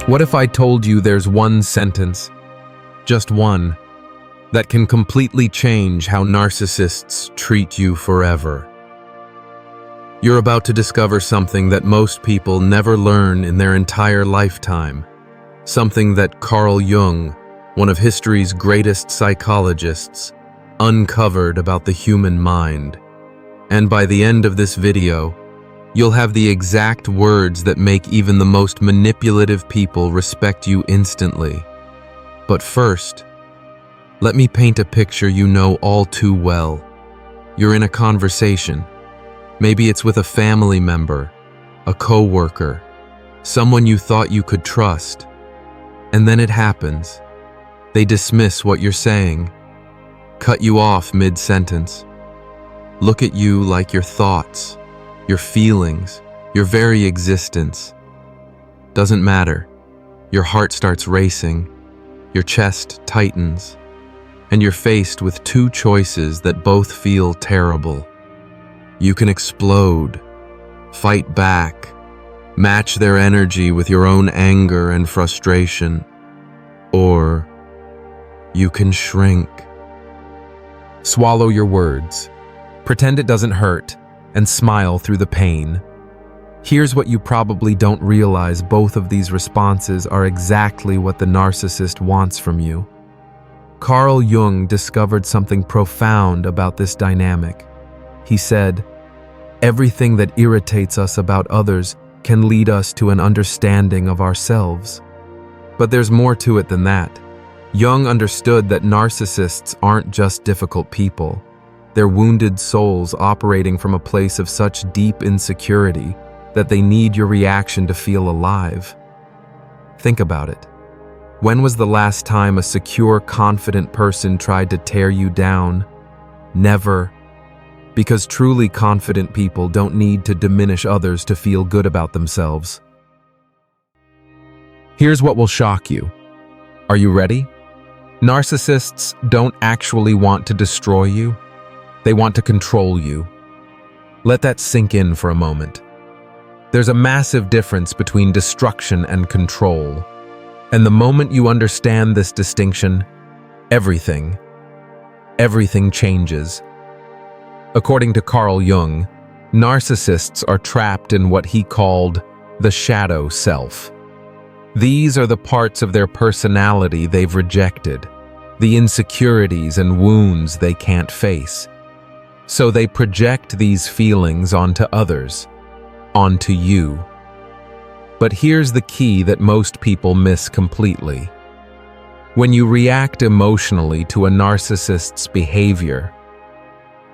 What if I told you there's one sentence, just one, that can completely change how narcissists treat you forever? You're about to discover something that most people never learn in their entire lifetime. Something that Carl Jung, one of history's greatest psychologists, uncovered about the human mind. And by the end of this video, you'll have the exact words that make even the most manipulative people respect you instantly. But first, let me paint a picture you know all too well. You're in a conversation. Maybe it's with a family member, a coworker, someone you thought you could trust. And then it happens. They dismiss what you're saying, cut you off mid-sentence, look at you like your thoughts, your feelings, your very existence doesn't matter. Your heart starts racing, your chest tightens, and you're faced with two choices that both feel terrible. You can explode, fight back, match their energy with your own anger and frustration, or you can shrink. Swallow your words, pretend it doesn't hurt, and smile through the pain. Here's what you probably don't realize: both of these responses are exactly what the narcissist wants from you. Carl Jung discovered something profound about this dynamic. He said, "Everything that irritates us about others can lead us to an understanding of ourselves." But there's more to it than that. Jung understood that narcissists aren't just difficult people. They're wounded souls operating from a place of such deep insecurity that they need your reaction to feel alive. Think about it. When was the last time a secure, confident person tried to tear you down? Never. Because truly confident people don't need to diminish others to feel good about themselves. Here's what will shock you. Are you ready? Narcissists don't actually want to destroy you. They want to control you. Let that sink in for a moment. There's a massive difference between destruction and control. And the moment you understand this distinction, everything changes. According to Carl Jung, narcissists are trapped in what he called the shadow self. These are the parts of their personality they've rejected, the insecurities and wounds they can't face. So they project these feelings onto others, onto you. But here's the key that most people miss completely. When you react emotionally to a narcissist's behavior,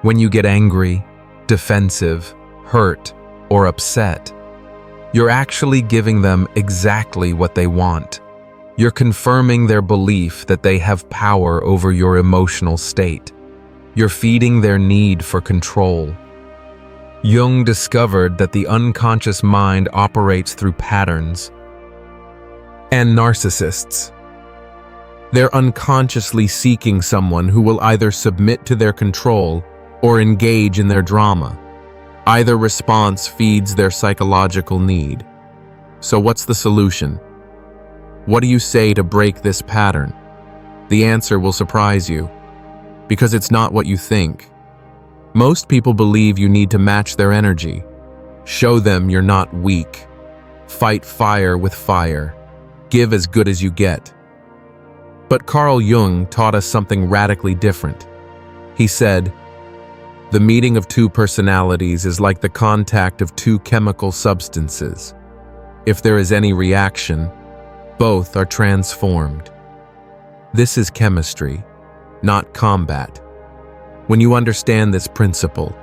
when you get angry, defensive, hurt, or upset, you're actually giving them exactly what they want. You're confirming their belief that they have power over your emotional state. You're feeding their need for control. Jung discovered that the unconscious mind operates through patterns. And narcissists, they're unconsciously seeking someone who will either submit to their control or engage in their drama. Either response feeds their psychological need. So what's the solution? What do you say to break this pattern? The answer will surprise you, because it's not what you think. Most people believe you need to match their energy. Show them you're not weak. Fight fire with fire. Give as good as you get. But Carl Jung taught us something radically different. He said, "The meeting of two personalities is like the contact of two chemical substances. If there is any reaction, both are transformed." This is chemistry, not combat. When you understand this principle,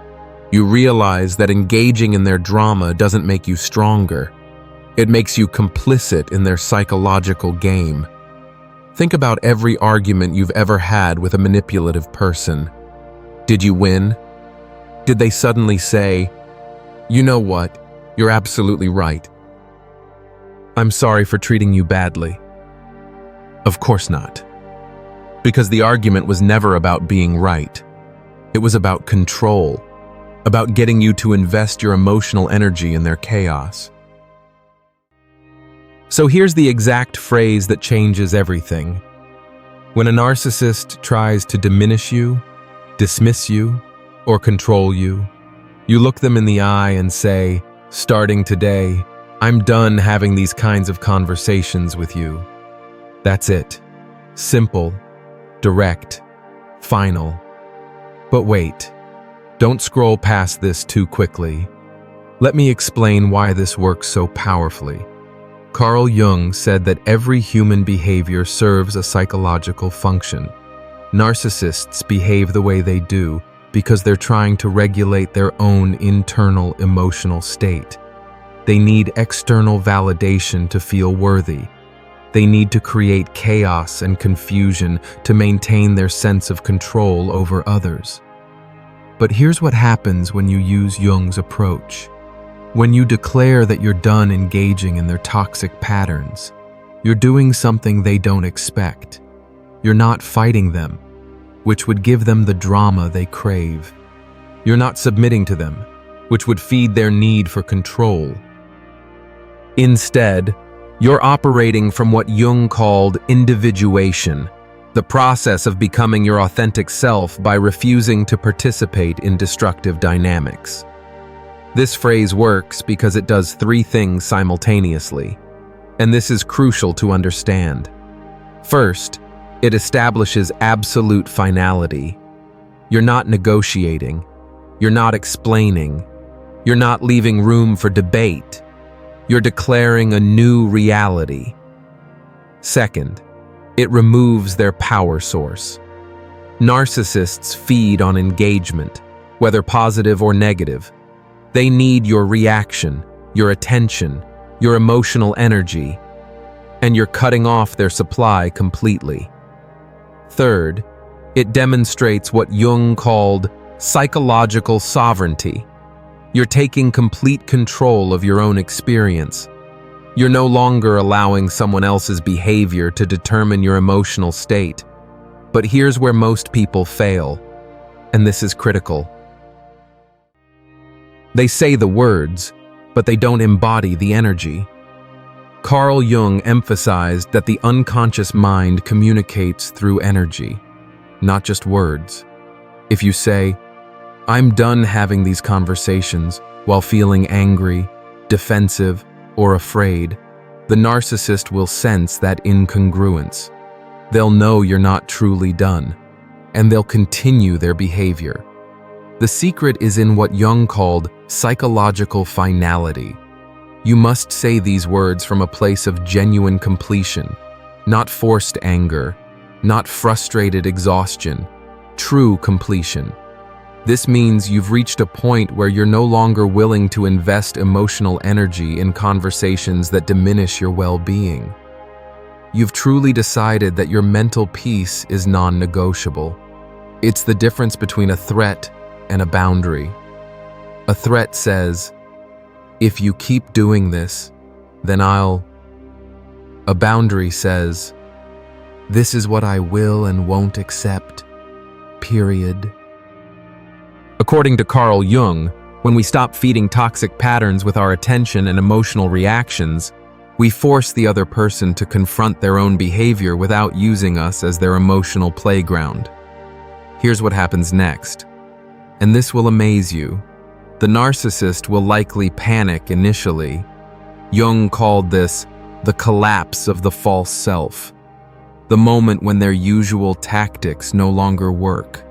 you realize that engaging in their drama doesn't make you stronger. It makes you complicit in their psychological game. Think about every argument you've ever had with a manipulative person. Did you win? Did they suddenly say, "You know what? You're absolutely right. I'm sorry for treating you badly"? Of course not. Because the argument was never about being right. It was about control, about getting you to invest your emotional energy in their chaos. So here's the exact phrase that changes everything. When a narcissist tries to diminish you, dismiss you, or control you, you look them in the eye and say, "Starting today, I'm done having these kinds of conversations with you." That's it. Simple, direct, final. But wait, don't scroll past this too quickly. Let me explain why this works so powerfully. Carl Jung said that every human behavior serves a psychological function. Narcissists behave the way they do because they're trying to regulate their own internal emotional state. They need external validation to feel worthy. They need to create chaos and confusion to maintain their sense of control over others. But here's what happens when you use Jung's approach. When you declare that you're done engaging in their toxic patterns, you're doing something they don't expect. You're not fighting them, which would give them the drama they crave. You're not submitting to them, which would feed their need for control. Instead, you're operating from what Jung called individuation, the process of becoming your authentic self by refusing to participate in destructive dynamics. This phrase works because it does three things simultaneously, and this is crucial to understand. First, it establishes absolute finality. You're not negotiating, you're not explaining, you're not leaving room for debate. You're declaring a new reality. Second, it removes their power source. Narcissists feed on engagement, whether positive or negative. They need your reaction, your attention, your emotional energy, and you're cutting off their supply completely. Third, it demonstrates what Jung called psychological sovereignty. You're taking complete control of your own experience. You're no longer allowing someone else's behavior to determine your emotional state. But here's where most people fail, and this is critical. They say the words, but they don't embody the energy. Carl Jung emphasized that the unconscious mind communicates through energy, not just words. If you say, "I'm done having these conversations," while feeling angry, defensive, or afraid, the narcissist will sense that incongruence. They'll know you're not truly done, and they'll continue their behavior. The secret is in what Jung called psychological finality. You must say these words from a place of genuine completion, not forced anger, not frustrated exhaustion, true completion. This means you've reached a point where you're no longer willing to invest emotional energy in conversations that diminish your well-being. You've truly decided that your mental peace is non-negotiable. It's the difference between a threat and a boundary. A threat says, "If you keep doing this, then I'll..." A boundary says, "This is what I will and won't accept. Period." According to Carl Jung, when we stop feeding toxic patterns with our attention and emotional reactions, we force the other person to confront their own behavior without using us as their emotional playground. Here's what happens next, and this will amaze you. The narcissist will likely panic initially. Jung called this the collapse of the false self, the moment when their usual tactics no longer work.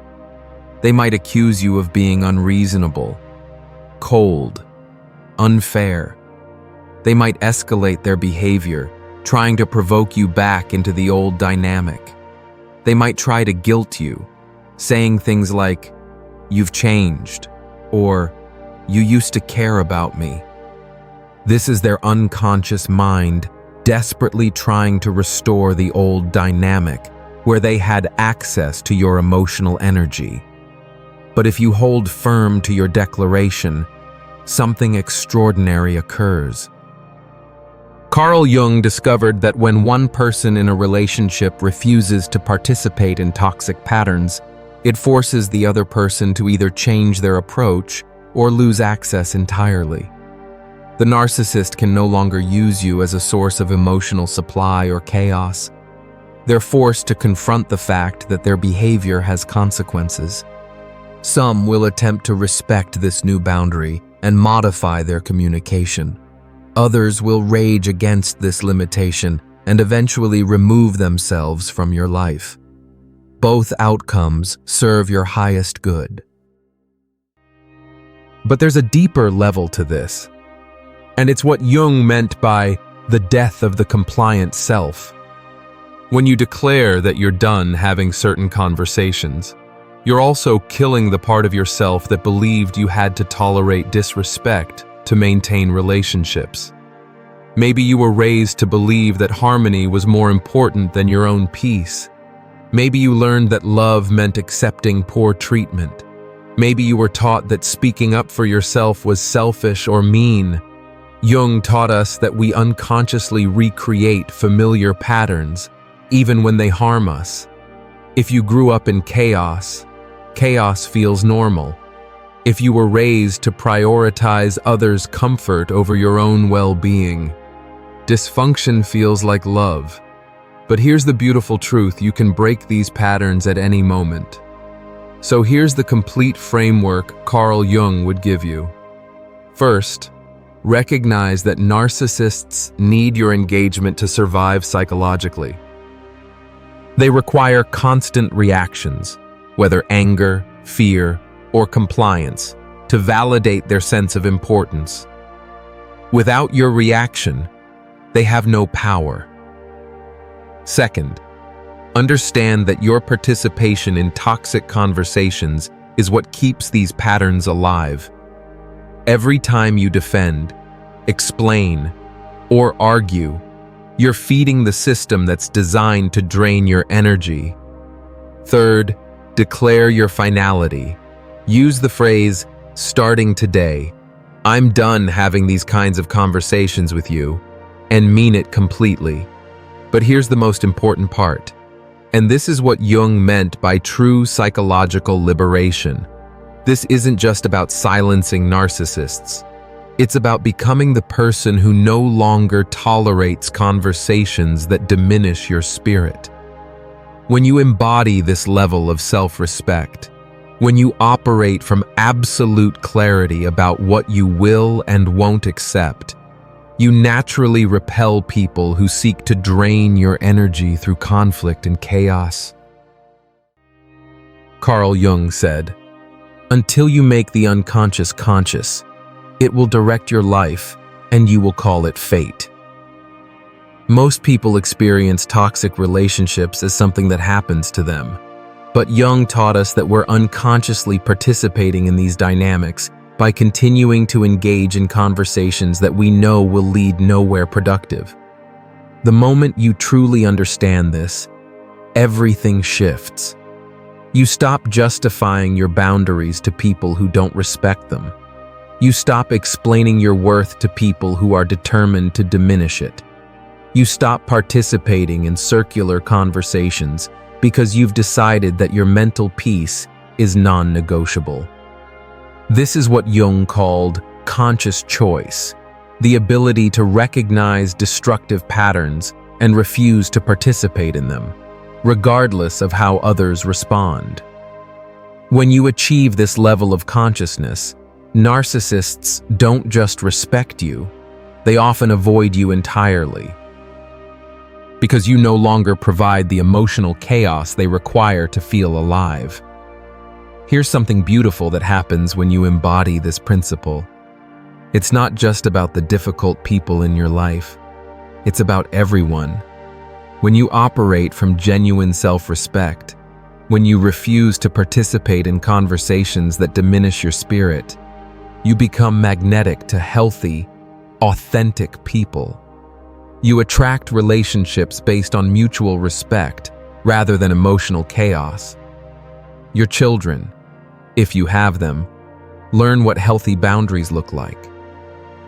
They might accuse you of being unreasonable, cold, unfair. They might escalate their behavior, trying to provoke you back into the old dynamic. They might try to guilt you, saying things like, "You've changed," or "You used to care about me." This is their unconscious mind desperately trying to restore the old dynamic where they had access to your emotional energy. But if you hold firm to your declaration, something extraordinary occurs. Carl Jung discovered that when one person in a relationship refuses to participate in toxic patterns, it forces the other person to either change their approach or lose access entirely. The narcissist can no longer use you as a source of emotional supply or chaos. They're forced to confront the fact that their behavior has consequences. Some will attempt to respect this new boundary and modify their communication. Others will rage against this limitation and eventually remove themselves from your life. Both outcomes serve your highest good. But there's a deeper level to this, and it's what Jung meant by the death of the compliant self. When you declare that you're done having certain conversations, you're also killing the part of yourself that believed you had to tolerate disrespect to maintain relationships. Maybe you were raised to believe that harmony was more important than your own peace. Maybe you learned that love meant accepting poor treatment. Maybe you were taught that speaking up for yourself was selfish or mean. Jung taught us that we unconsciously recreate familiar patterns, even when they harm us. If you grew up in chaos, chaos feels normal. If you were raised to prioritize others' comfort over your own well-being, dysfunction feels like love. But here's the beautiful truth: you can break these patterns at any moment. So here's the complete framework Carl Jung would give you. First, recognize that narcissists need your engagement to survive psychologically. They require constant reactions, whether anger, fear, or compliance, to validate their sense of importance. Without your reaction, they have no power. Second, understand that your participation in toxic conversations is what keeps these patterns alive. Every time you defend, explain, or argue, you're feeding the system that's designed to drain your energy. Third, declare your finality. Use the phrase, "starting today, I'm done having these kinds of conversations with you," and mean it completely. But here's the most important part, and this is what Jung meant by true psychological liberation. This isn't just about silencing narcissists. It's about becoming the person who no longer tolerates conversations that diminish your spirit. When you embody this level of self-respect, when you operate from absolute clarity about what you will and won't accept, you naturally repel people who seek to drain your energy through conflict and chaos. Carl Jung said, "Until you make the unconscious conscious, it will direct your life, and you will call it fate." Most people experience toxic relationships as something that happens to them. But Jung taught us that we're unconsciously participating in these dynamics by continuing to engage in conversations that we know will lead nowhere productive. The moment you truly understand this, everything shifts. You stop justifying your boundaries to people who don't respect them. You stop explaining your worth to people who are determined to diminish it. You stop participating in circular conversations because you've decided that your mental peace is non-negotiable. This is what Jung called conscious choice, the ability to recognize destructive patterns and refuse to participate in them, regardless of how others respond. When you achieve this level of consciousness, narcissists don't just respect you, they often avoid you entirely, because you no longer provide the emotional chaos they require to feel alive. Here's something beautiful that happens when you embody this principle. It's not just about the difficult people in your life. It's about everyone. When you operate from genuine self-respect, when you refuse to participate in conversations that diminish your spirit, you become magnetic to healthy, authentic people. You attract relationships based on mutual respect rather than emotional chaos. Your children, if you have them, learn what healthy boundaries look like.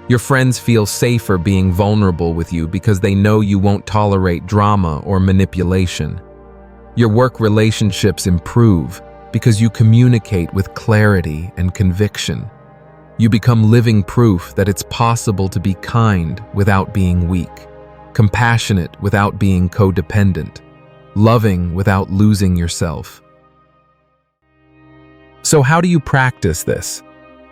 Your friends feel safer being vulnerable with you because they know you won't tolerate drama or manipulation. Your work relationships improve because you communicate with clarity and conviction. You become living proof that it's possible to be kind without being weak, compassionate without being codependent, loving without losing yourself. So how do you practice this?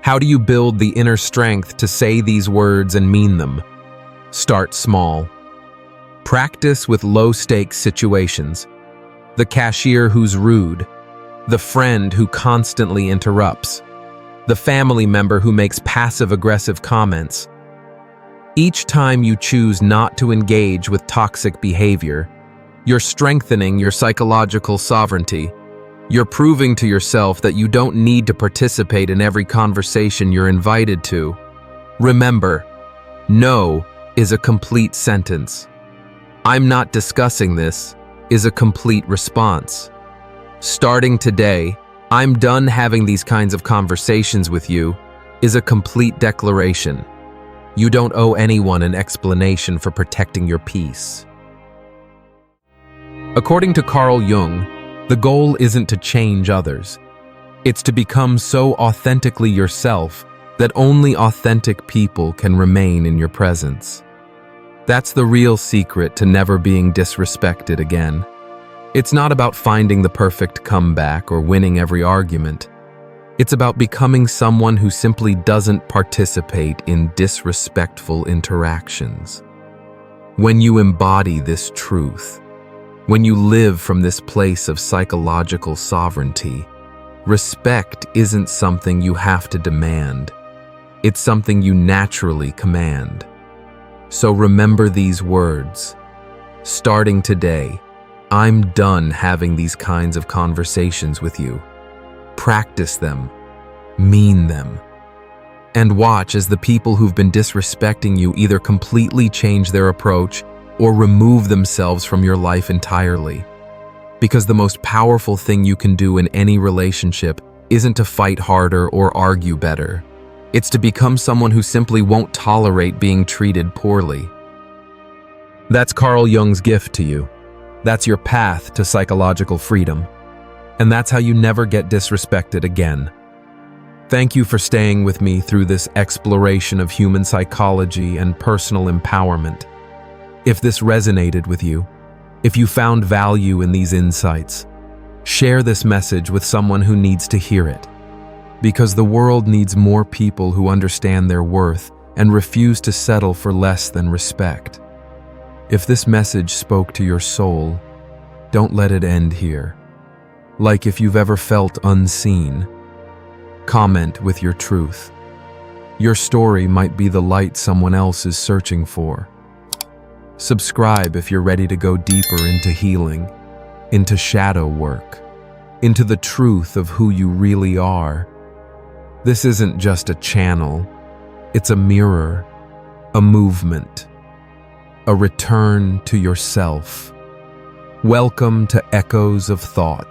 How do you build the inner strength to say these words and mean them? Start small. Practice with low-stakes situations. The cashier who's rude, the friend who constantly interrupts, the family member who makes passive-aggressive comments. Each time you choose not to engage with toxic behavior, you're strengthening your psychological sovereignty. You're proving to yourself that you don't need to participate in every conversation you're invited to. Remember, no is a complete sentence. I'm not discussing this is a complete response. Starting today, I'm done having these kinds of conversations with you is a complete declaration. You don't owe anyone an explanation for protecting your peace. According to Carl Jung, the goal isn't to change others. It's to become so authentically yourself that only authentic people can remain in your presence. That's the real secret to never being disrespected again. It's not about finding the perfect comeback or winning every argument. It's about becoming someone who simply doesn't participate in disrespectful interactions. When you embody this truth, when you live from this place of psychological sovereignty, respect isn't something you have to demand. It's something you naturally command. So remember these words. Starting today, I'm done having these kinds of conversations with you. Practice them, mean them, and watch as the people who've been disrespecting you either completely change their approach or remove themselves from your life entirely. Because the most powerful thing you can do in any relationship isn't to fight harder or argue better. It's to become someone who simply won't tolerate being treated poorly. That's Carl Jung's gift to you. That's your path to psychological freedom. And that's how you never get disrespected again. Thank you for staying with me through this exploration of human psychology and personal empowerment. If this resonated with you, if you found value in these insights, share this message with someone who needs to hear it. Because the world needs more people who understand their worth and refuse to settle for less than respect. If this message spoke to your soul, don't let it end here. Like if you've ever felt unseen, comment with your truth. Your story might be the light someone else is searching for. Subscribe if you're ready to go deeper into healing, into shadow work, into the truth of who you really are. This isn't just a channel, it's a mirror, a movement, a return to yourself. Welcome to Echoes of Thought.